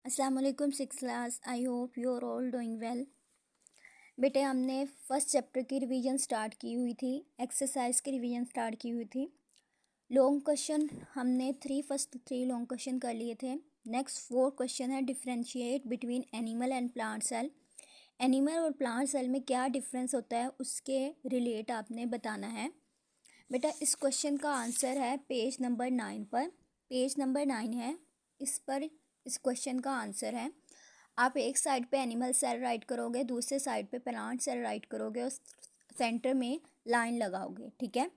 अस्सलाम वालेकुम six class. I hope you are all doing well. बेटे हमने फर्स्ट चैप्टर की रिवीजन स्टार्ट की हुई थी, एक्सरसाइज की रिवीजन स्टार्ट की हुई थी। लॉन्ग क्वेश्चन हमने फर्स्ट थ्री लॉन्ग क्वेश्चन कर लिए थे। नेक्स्ट 4 क्वेश्चन है differentiate between animal and plant cell. Animal और प्लांट सेल में क्या डिफरेंस होता है उसके रिलेट आपने बताना है। बेटा इस क्वेश्चन का आंसर है पेज नंबर 9 पर। पेज नंबर 9 है, इस पर इस क्वेश्चन का आंसर है। आप एक साइड पे एनिमल सेल राइट करोगे, दूसरे साइड पे प्लांट सेल राइट करोगे और सेंटर में लाइन लगाओगे। ठीक है।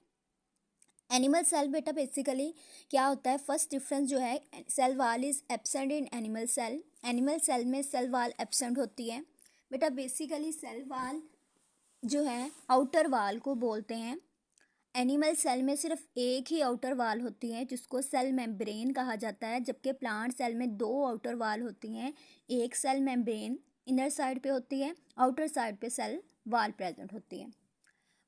एनिमल सेल बेटा बेसिकली क्या होता है, फर्स्ट डिफरेंस जो है, cell wall is absent in animal cell. Animal cell में सेल वाल एब्सेंट होती है। बेटा बेसिकली सेल वाल जो है आउटर वाल को बोलते हैं। एनिमल सेल में सिर्फ एक ही आउटर वाल होती है जिसको सेल मेम्ब्रेन कहा जाता है, जबकि प्लांट सेल में 2 आउटर वाल होती हैं। एक सेल मेम्ब्रेन इनर साइड पे होती है, आउटर साइड पे सेल वाल प्रेजेंट होती है।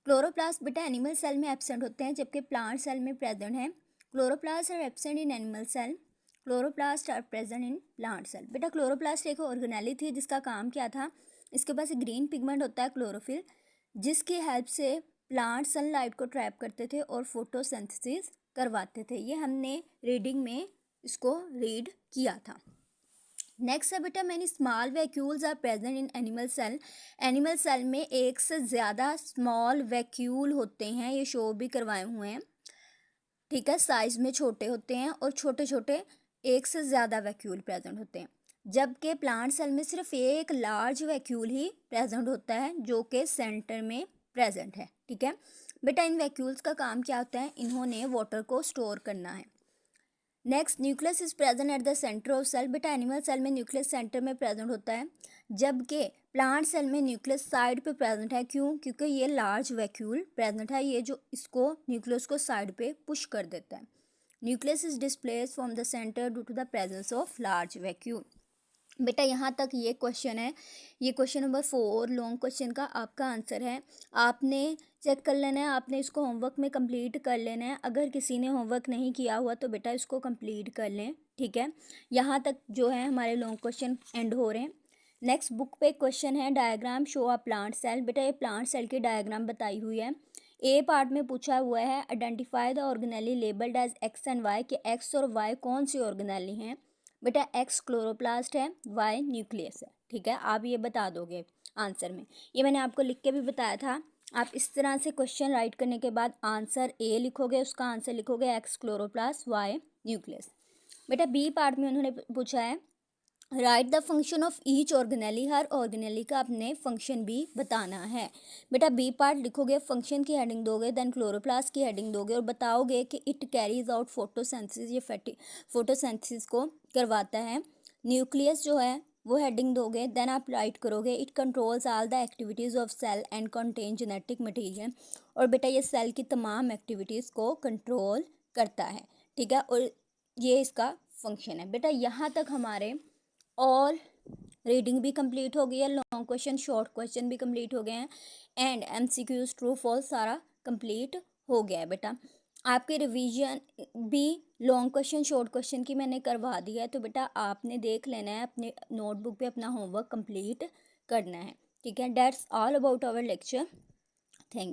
क्लोरोप्लास्ट बेटा एनिमल सेल में एब्सेंट होते हैं जबकि प्लांट सेल में प्रेजेंट है। Chloroplast are absent in animal cell, chloroplast are present in plant cell. बेटा क्लोरोप्लास्ट एक ऑर्गेनेली थी जिसका काम क्या था, इसके पास ग्रीन पिगमेंट होता है क्लोरोफिल, जिसकी हेल्प से प्लांट सनलाइट को ट्रैप करते थे और फोटोसिंथेसिस करवाते थे। ये हमने रीडिंग में इसको रीड किया था। नेक्स्ट है बेटा many small vacuoles are present in animal cell. Animal cell में एक से ज़्यादा स्मॉल वैक्यूल होते हैं, ये शो भी करवाए हुए हैं। ठीक है, साइज में छोटे होते हैं और छोटे छोटे एक से ज़्यादा वैक्यूल प्रेजेंट होते हैं, जबकि प्लांट सेल में सिर्फ एक लार्ज वैक्यूल ही प्रेजेंट होता है जो कि सेंटर में प्रेजेंट है। ठीक है बेटा, इन वैक्यूल्स का काम क्या होता है, इन्होंने वाटर को स्टोर करना है। Next nucleus is present at the centre of cell. बेटा एनिमल सेल में न्यूक्लियस सेंटर में प्रेजेंट होता है, जबकि प्लांट सेल में न्यूक्लियस साइड पे प्रेजेंट है। क्यों? क्योंकि ये लार्ज वैक्यूल प्रेजेंट है, ये जो इसको न्यूक्लियस को साइड पे पुश कर देता है। Nucleus is displaced from the centre due to the presence of large vacuole. बेटा यहाँ तक ये क्वेश्चन है, ये क्वेश्चन नंबर 4 लॉन्ग क्वेश्चन का आपका आंसर है। आपने चेक कर लेना है, आपने इसको होमवर्क में कंप्लीट कर लेना है। अगर किसी ने होमवर्क नहीं किया हुआ तो बेटा इसको कंप्लीट कर लें। ठीक है, यहाँ तक जो है हमारे लॉन्ग क्वेश्चन एंड हो रहे हैं। नेक्स्ट बुक पे क्वेश्चन है diagram show a plant cell. बेटा ये प्लांट सेल की डायग्राम बताई हुई है। ए पार्ट में पूछा हुआ है identify the organelle labelled as X and Y, कि एक्स और वाई कौन सी ऑर्गेनेली हैं। बेटा एक्स क्लोरोप्लास्ट है, वाई न्यूक्लियस है। ठीक है, आप ये बता दोगे आंसर में, ये मैंने आपको लिख के भी बताया था। आप इस तरह से क्वेश्चन राइट करने के बाद आंसर ए लिखोगे, उसका आंसर लिखोगे एक्स क्लोरोप्लास्ट वाई न्यूक्लियस। बेटा बी पार्ट में उन्होंने पूछा है right the function of each organelle, her organelle का अपने फंक्शन भी बताना है। बेटा बी पार्ट लिखोगे, फंक्शन की हेडिंग दोगे, देन क्लोरोप्लास्ट की हेडिंग दोगे और बताओगे कि इट कैरीज आउट फोटोसिंथेसिस, ये फोटोसिंथेसिस को करवाता है। न्यूक्लियस जो है वो हेडिंग दोगे, देन आप राइट करोगे it controls all the activities of cell and contain genetic material, और बेटा ये सेल की तमाम एक्टिविटीज़ को कंट्रोल करता है। ठीक है, और ये इसका फंक्शन है। बेटा यहाँ तक हमारे ऑल रीडिंग भी कंप्लीट हो गई है, लॉन्ग क्वेश्चन शॉर्ट क्वेश्चन भी कंप्लीट हो गए हैं, एंड एमसीक्यूज ट्रू फॉल्स सारा कंप्लीट हो गया है। बेटा आपके रिवीजन भी लॉन्ग क्वेश्चन शॉर्ट क्वेश्चन की मैंने करवा दी है, तो बेटा आपने देख लेना है, अपने नोटबुक पे अपना होमवर्क कंप्लीट करना है। ठीक है, that's all about our lecture. Thank you.